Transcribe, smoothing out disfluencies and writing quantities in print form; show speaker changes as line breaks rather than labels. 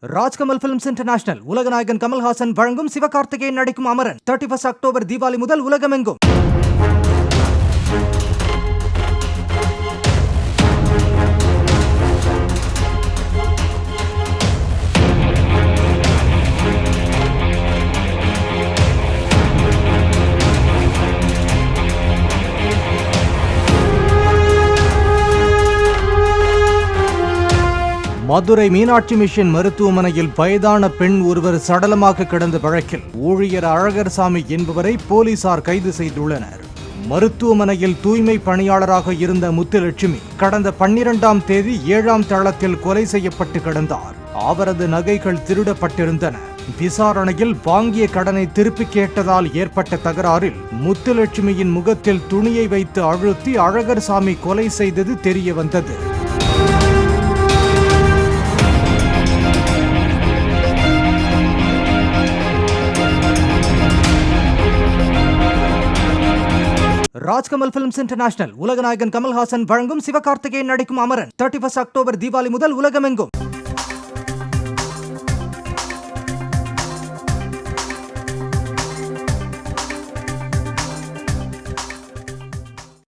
Rajkamal films international உலகநாயகன் கமல்ஹாசன் வழங்கும் சிவகார்த்திகேயன் நடிக்கும் Amaran 31 October Deepavali முதல் உலகமெங்கும். மதுரை மீனாட்சி மிஷன் மருத்துவமனையில் வயதான பெண் ஒருவர் சடலமாக கிடந்த வழக்கில் ஊழியர் அழகர்சாமி என்பவரை போலீசார் கைது செய்துள்ளனர். மருத்துவமனையில் தூய்மை பணியாளராக இருந்த முத்துலட்சுமி கடந்த 12ஆம் தேதி 7ஆம் தளத்தில் கொலை செய்யப்பட்டு கிடந்தார். அவரது நகைகள் திருடப்பட்டிருந்தன. விசாரணையில் வாங்கிய கடனை திருப்பி கேட்டதால் ஏற்பட்ட தகராறில் முத்துலட்சுமியின் முகத்தில் துணியை வைத்து அழுத்தி அழகர்சாமி கொலை செய்தது தெரிய வந்தது. ராஜ்கமல் பிலிம்ஸ் இன்டர்நேஷனல் உலகநாயகன் கமல்ஹாசன் வழங்கும் சிவகார்த்திகேயன் நடிக்கும் அமரன் 31 அக்டோபர் தீபாவளி முதல் உலகமெங்கும்.